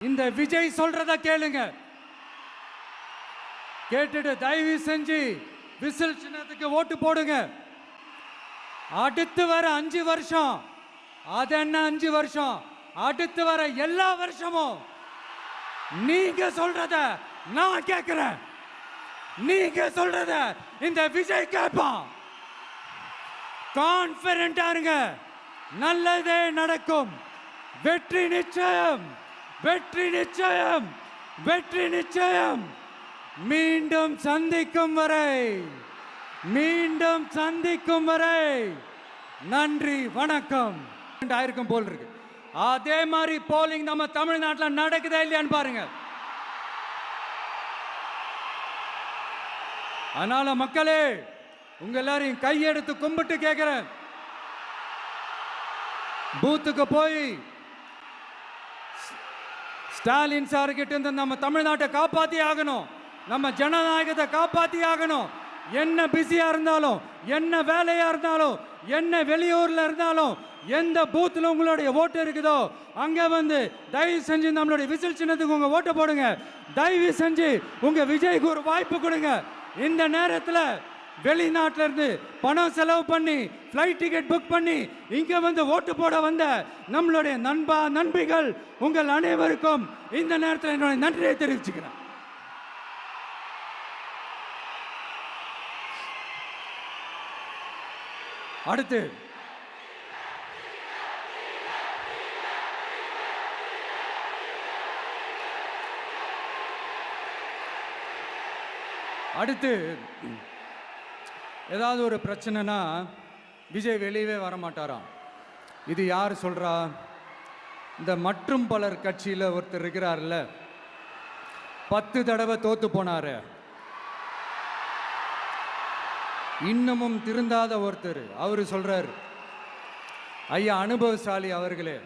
இந்த விஜய் சொல்றத கேளுங்க. கேட்டுட்டு தயவு செஞ்சு விசில் சின்னத்துக்கு ஓட்டு போடுங்க. அடுத்து வர 5 வருஷம், அது என்ன 5 வருஷம், அடுத்து வர எல்லா வருஷமும் நீங்க சொல்றத நான் கேட்கிறேன். நீங்க சொல்றத இந்த விஜய் கேட்பான். கான்பிடண்டா இருங்க, நல்லதே நடக்கும். வெற்றி நிச்சயம், வெற்றி நிச்சயம், வெற்றி நிச்சயம். மீண்டும் சந்திக்கும் வரை, மீண்டும் சந்திக்கும் வரை நன்றி, வணக்கம். ஆயிருக்கும் போல் இருக்கு. அதே மாதிரி போலிங் நம்ம தமிழ்நாட்டில் நடக்குதா இல்லையான்னு பாருங்க. அதனால மக்களே, உங்க எல்லாரையும் கையெடுத்து கும்பிட்டு கேட்கிறேன், பூத்துக்கு போய் ஸ்டாலின் சார் கிட்ட இருந்து நம்ம தமிழ்நாட்டை காப்பாத்தி ஆகணும், நம்ம ஜனநாயகத்தை காப்பாத்தி ஆகணும். என்ன பிஸியா இருந்தாலும், என்ன வேலையா இருந்தாலும், என்ன வெளியூர்ல இருந்தாலும், எந்த பூத்துல உங்களுடைய ஓட்டு இருக்குதோ அங்க வந்து தயவு செஞ்சு நம்மளுடைய விசில் சின்னத்துக்கு உங்க ஓட்டு போடுங்க. தயவு செஞ்சு உங்க விஜய்க்கு ஒரு வாய்ப்பு கொடுங்க. இந்த நேரத்தில் வெளிநாட்டில இருந்து பணம் செலவு பண்ணி ஃப்ளைட் டிக்கெட் புக் பண்ணி இங்க வந்து ஓட்டு போட வந்த நம்மளுடைய நண்பிகள் உங்கள் அனைவருக்கும் இந்த நேரத்தில் என்னுடைய நன்றியை தெரிவிச்சுக்கிறேன். அடுத்து ஏதாவது ஒரு பிரச்சனைனா விஜய் வெளியவே வரமாட்டாராம். இது யார் சொல்றா? இந்த மற்றும் பலர் கட்சியில் ஒருத்தர் இருக்கிறார்ல, 10 தடவை தோத்து போனாரு, இன்னமும் திருந்தாத ஒருத்தர். அவரு சொல்றாரு, ஐயா அனுபவசாலி அவர்களே,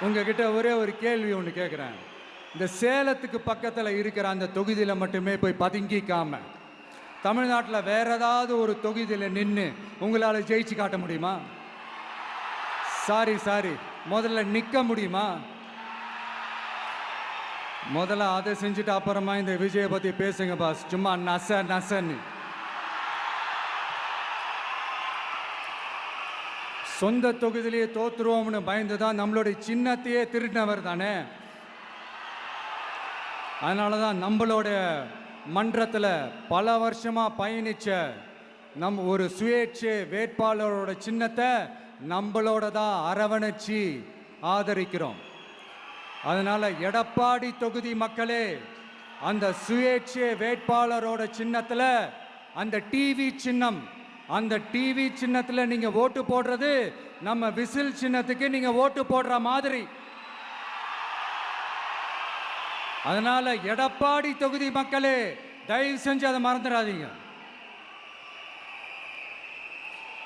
உங்ககிட்ட ஒரே ஒரு கேள்வி ஒன்று கேட்குறேன். இந்த சேலத்துக்கு பக்கத்தில் இருக்கிற அந்த தொகுதியில் மட்டுமே போய் பதுங்கிக்காம தமிழ்நாட்டில் வேற ஏதாவது ஒரு தொகுதியில் நின்று உங்களால் ஜெயிச்சு காட்ட முடியுமா? சாரி, முதல்ல நிற்க முடியுமா? முதல்ல அதை செஞ்சுட்டு அப்புறமா இந்த விஜயை பற்றி பேசுங்க பாஸ். சும்மா நசன்னு சொந்த தொகுதியிலேயே தோத்துருவோம்னு பயந்து தான் நம்மளுடைய சின்னத்தையே திருடினவர் தானே. அதனால தான் நம்மளோட மன்றத்தில் பல வருஷமாக பயணிச்ச நம்ம ஒரு சுயேட்சை வேட்பாளரோட சின்னத்தை நம்மளோட தான் அரவணைச்சி ஆதரிக்கிறோம். அதனால எடப்பாடி தொகுதி மக்களே, அந்த சுயேட்சை வேட்பாளரோட சின்னத்தில் அந்த டிவி சின்னம், அந்த டிவி சின்னத்தில் நீங்கள் ஓட்டு போடுறது நம்ம விசில் சின்னத்துக்கு நீங்கள் ஓட்டு போடுற மாதிரி. அதனால எடப்பாடி தொகுதி மக்களே, தயவு செஞ்சு அதை மறந்துடாதீங்க.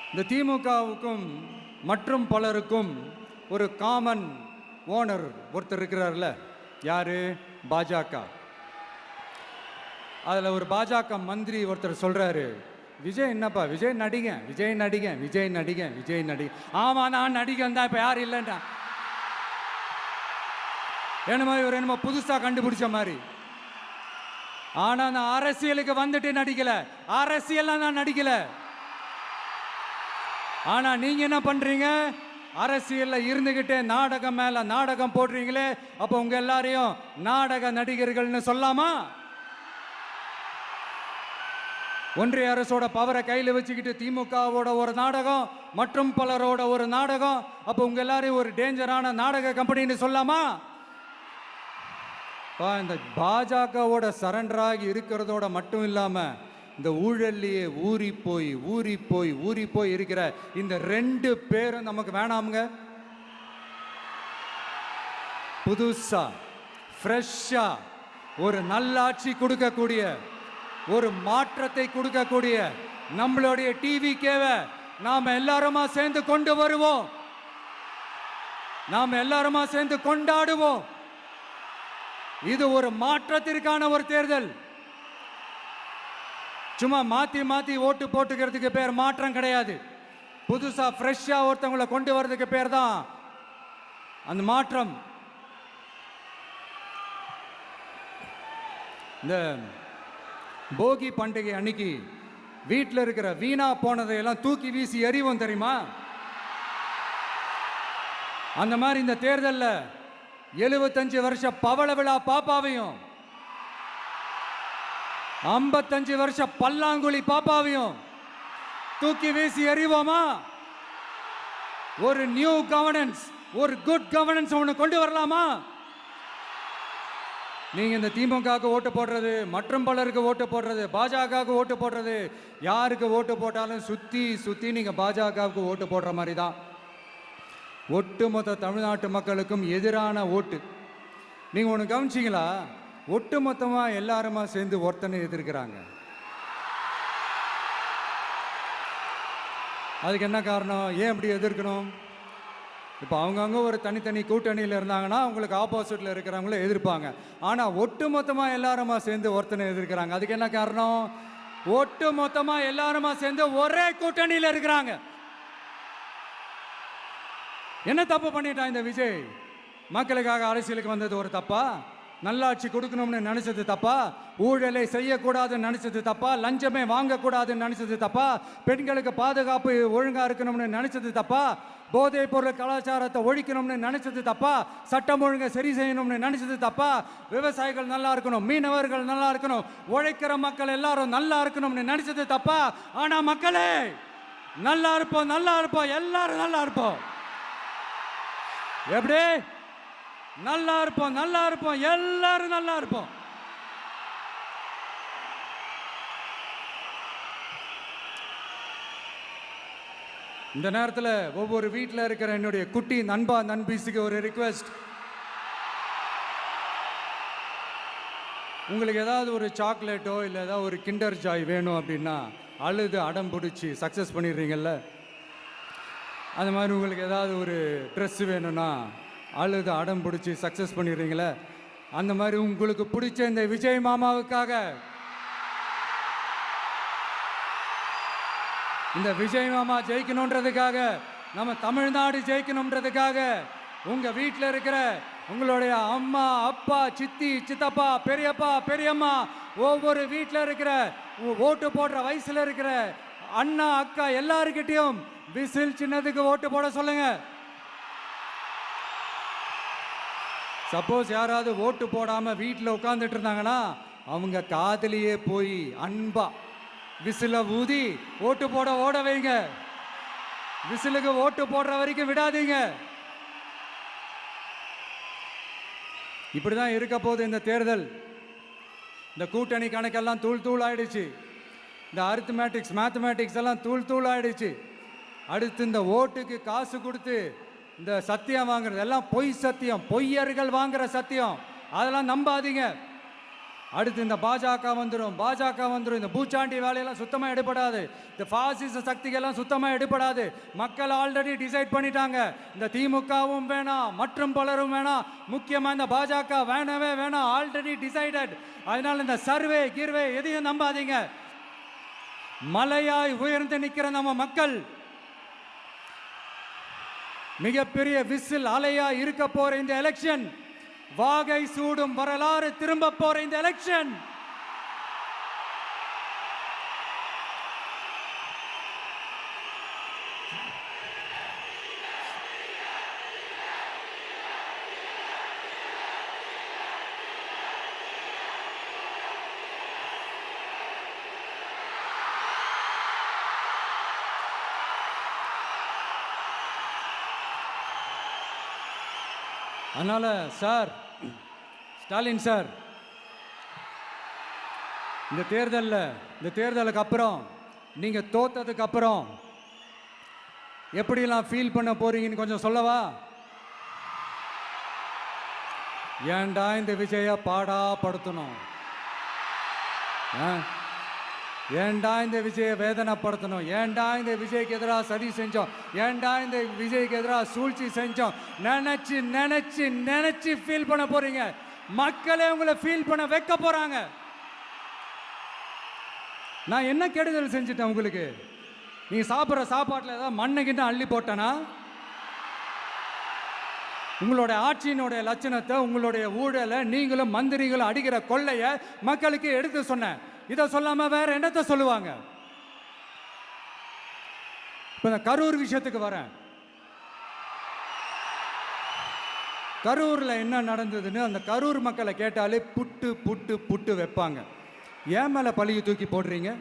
இந்த திமுகவுக்கும் மற்றும் பலருக்கும் ஒரு காமன் ஓனர் ஒருத்தர் இருக்கிறார்ல, யாரு? பாஜக. அதில் ஒரு பாஜக மந்திரி ஒருத்தர் சொல்றாரு, விஜய் என்னப்பா, விஜய் நடிகன், விஜய் நடிகன், விஜய் நடிகன், விஜய் நடிகன். ஆமா, நான் நடிகன் தான், இப்போ யாரும் இல்லைன்றா. என்னமோ இவர் என்னமோ புதுசாக கண்டுபிடிச்ச மாதிரி. ஆனால் நான் அரசியலுக்கு வந்துட்டு நடிக்கல, அரசியல் நான் நடிக்கல. ஆனால் நீங்க என்ன பண்றீங்க? அரசியலில் இருந்துகிட்டே நாடகம் மேல நாடகம் போடுறீங்களே. அப்போ உங்க எல்லாரையும் நாடக நடிகர்கள்னு சொல்லாமா? ஒன்றிய அரசோட பவரை கையில் வச்சுக்கிட்டு திமுகவோட ஒரு நாடகம், மற்றும் பலரோட ஒரு நாடகம். அப்போ உங்க எல்லாரையும் ஒரு டேஞ்சரான நாடக கம்பெனின்னு சொல்லாமா? இந்த பாஜகவோட சரண்டராகி இருக்கிறதோட மட்டும் இல்லாம இந்த ஊழல்லையே ஊறி போய் இருக்கிற இந்த 2 பேரும் நமக்கு வேணாமுங்க. புதுசா ஃப்ரெஷ்ஷா ஒரு நல்லாட்சி கொடுக்கக்கூடிய, ஒரு மாற்றத்தை கொடுக்கக்கூடிய நம்மளுடைய டிவிகேவை நாம எல்லாருமா சேர்ந்து கொண்டு வருவோம், நாம எல்லாருமா சேர்ந்து கொண்டாடுவோம். இது ஒரு மாற்றத்திற்கான ஒரு தேர்தல். சும்மா மாத்தி ஓட்டு போட்டுக்கிறதுக்கு பேர் மாற்றம் கிடையாது. புதுசா ஃப்ரெஷ்ஷா ஒருத்தவங்களை கொண்டு வர்றதுக்கு பேர் தான் அந்த மாற்றம். இந்த போகி பண்டிகை அன்னைக்கு வீட்டில் இருக்கிற வீணா போனதையெல்லாம் தூக்கி வீசி எறிவோம் தெரியுமா? அந்த மாதிரி இந்த தேர்தலில் 75 வருஷ பவள விழா பாப்பாவையும் 55 வருஷ பல்லாங்குழி பாப்பாவையும் தூக்கி வீசி எறிவோமா? ஒரு நியூ கவர்னன்ஸ், ஒரு குட் கவர்னன்ஸ் ஒன்று கொண்டு வரலாமா? நீங்க இந்த திமுகவுக்கு ஓட்டு போடுறது, மற்றும் பலருக்கு ஓட்டு போடுறது, பாஜகவுக்கு ஓட்டு போடுறது, யாருக்கு ஓட்டு போட்டாலும் சுத்தி சுத்தி நீங்க பாஜகவுக்கு ஓட்டு போடுற மாதிரி தான். ஒட்டுமொத்த தமிழ்நாட்டு மக்களுக்கும் எதிரான ஓட்டு. நீங்க ஒன்று கவனிச்சிங்களா? ஒட்டுமொத்தமா எல்லாருமா சேர்ந்து ஒருத்தனை எதிர்க்கிறாங்க. அதுக்கு என்ன காரணம்? ஏன் அப்படி எதிர்க்கணும்? இப்போ அவங்கவுங்க ஒரு தனித்தனி கூட்டணியில் இருந்தாங்கன்னா அவங்களுக்கு ஆப்போசிட்டில் இருக்கிறவங்கள எதிர்ப்பாங்க. ஆனால் ஒட்டு மொத்தமாக எல்லாருமா சேர்ந்து ஒருத்தனை எதிர்க்கிறாங்க. அதுக்கு என்ன காரணம்? ஒட்டு மொத்தமாக எல்லாருமா சேர்ந்து ஒரே கூட்டணியில் இருக்கிறாங்க. என்ன தப்பு பண்ணிட்டான் இந்த விஜய்? மக்களுக்காக அரசியலுக்கு வந்தது ஒரு தப்பா? நல்லாட்சி கொடுக்கணும்னு நினைச்சது தப்பா? ஊழலை செய்யக்கூடாதுன்னு நினைச்சது தப்பா? லஞ்சமே வாங்கக்கூடாதுன்னு நினைச்சது தப்பா? பெண்களுக்கு பாதுகாப்பு ஒழுங்கா இருக்கணும்னு நினைச்சது தப்பா? போதைப் பொருள் கலாச்சாரத்தை ஒழிக்கணும்னு நினைச்சது தப்பா? சட்டம் ஒழுங்கை சரி செய்யணும்னு நினைச்சது தப்பா? விவசாயிகள் நல்லா இருக்கணும், மீனவர்கள் நல்லா இருக்கணும், உழைக்கிற மக்கள் எல்லாரும் நல்லா இருக்கணும்னு நினைச்சது தப்பா? ஆனா மக்களே, நல்லா இருப்போம், நல்லா இருப்போம், எல்லாரும் நல்லா இருப்போம். எப்படி? நல்லா இருப்போம், நல்லா இருப்போம், எல்லாரும் நல்லா இருப்போம். இந்த நேரத்தில் ஒவ்வொரு வீட்டில் இருக்கிற என்னுடைய குட்டி நண்பா நண்பீஸுக்கு ஒரு ரிக்வெஸ்ட். உங்களுக்கு ஏதாவது ஒரு சாக்லேட்டோ இல்லை ஏதாவது ஒரு கிண்டர் ஜாய் வேணும் அப்படின்னா அழுது அடம் பிடிச்சி சக்ஸஸ் பண்ணிடுறீங்கல்ல. அது மாதிரி உங்களுக்கு ஏதாவது ஒரு ட்ரெஸ் வேணும்னா அழுது அடம் பிடிச்சி சக்ஸஸ் பண்ணிடுறீங்களே. அந்த மாதிரி உங்களுக்கு பிடிச்ச இந்த விஜய் மாமாவுக்காக, இந்த விஜய் மாமா ஜெயிக்கணுன்றதுக்காக, நம்ம தமிழ்நாடு ஜெயிக்கணுன்றதுக்காக உங்க வீட்டில் இருக்கிற உங்களுடைய அம்மா, அப்பா, சித்தி, சித்தப்பா, பெரியப்பா, பெரியம்மா, ஒவ்வொரு வீட்டில் இருக்கிற ஓட்டு போடுற வயசுல இருக்கிற அண்ணா, அக்கா எல்லாருக்கிட்டையும் விசில் சின்னதுக்கு ஓட்டு போட சொல்லுங்க. சப்போஸ் யாராவது ஓட்டு போடாம வீட்டில் உட்காந்துட்டு இருந்தாங்கன்னா அவங்க காதலியே போய் அன்பா விசில ஊதி ஓட்டு போட ஓட வைங்க. விசிலுக்கு ஓட்டு போடுற வரைக்கும் விடாதீங்க. இப்படிதான் இருக்க போது இந்த தேர்தல். இந்த கூட்டணி கணக்கெல்லாம் தூள் தூள் ஆயிடுச்சு. இந்த அரித்மேட்டிக்ஸ், மேத்தமேட்டிக்ஸ் எல்லாம் தூள் தூள் ஆயிடுச்சு. அடுத்து இந்த ஓட்டுக்கு காசு கொடுத்து இந்த சத்தியம் வாங்குறது எல்லாம் பொய் சத்தியம், பொய்யர்கள் வாங்குற சத்தியம், அதெல்லாம் நம்பாதீங்க. அடுத்து இந்த பாஜக வந்துடும், இந்த பூச்சாண்டி வேலையெல்லாம் சுத்தமாக எடுபடாது. இந்த பாசிச சக்திகள்லாம் சுத்தமாக எடுபடாது. மக்கள் ஆல்ரெடி டிசைட் பண்ணிட்டாங்க. இந்த திமுகவும் வேணாம், மற்றும் பலரும் வேணாம், முக்கியமாக இந்த பாஜக வேணவே வேணாம், ஆல்ரெடி டிசைடட். அதனால இந்த சர்வே கீர்வே எதையும் நம்பாதீங்க. மலையாய் உயர்ந்து நிற்கிற நம்ம மக்கள் மிகப்பெரிய விசில் அலையா இருக்க போற இந்த எலெக்ஷன், வாகை சூடும் வரலாறு திரும்ப போற இந்த எலெக்ஷன், அதனால சார், ஸ்டாலின் சார், இந்த தேர்தலுக்கு அப்புறம் நீங்க தோத்ததுக்கு அப்புறம் எப்படிலாம் ஃபீல் பண்ண போறீங்கன்னு கொஞ்சம் சொல்லவா? ஏன்டா இந்த விஜய பாடா படுத்தணும், ஏன்டா இந்த விஜயை வேதனைப்படுத்தணும், ஏன்டா இந்த விஜய்க்கு எதிராக சதி செஞ்சோம், ஏன்டா இந்த விஜய்க்கு எதிராக சூழ்ச்சி செஞ்சோம் நினைச்சு நினைச்சு நினைச்சு ஃபீல் பண்ண போறீங்க. மக்களே உங்களை ஃபீல் பண்ண வைக்க போறாங்க. நான் என்ன கெடுதல் செஞ்சுட்டேன் உங்களுக்கு? நீ சாப்பிட்ற சாப்பாட்டில் ஏதாவது மண்ணை கிட்ட அள்ளி போட்டனா? உங்களோட ஆட்சியினுடைய லட்சணத்தை, உங்களுடைய ஊழலை, நீங்களும் மந்திரிகளும் அடிக்கிற கொள்ளையை மக்களுக்கு எடுத்து சொன்னேன். இதை சொல்லாம வேற என்னத்தை சொல்லுவாங்க? இப்ப இந்த கரூர் விஷயத்துக்கு வரேன். கரூரில் என்ன நடந்ததுன்னு அந்த கரூர் மக்களை கேட்டாலே புட்டு புட்டு புட்டு வைப்பாங்க. ஏன் மேலே பழியை தூக்கி போடுறீங்க?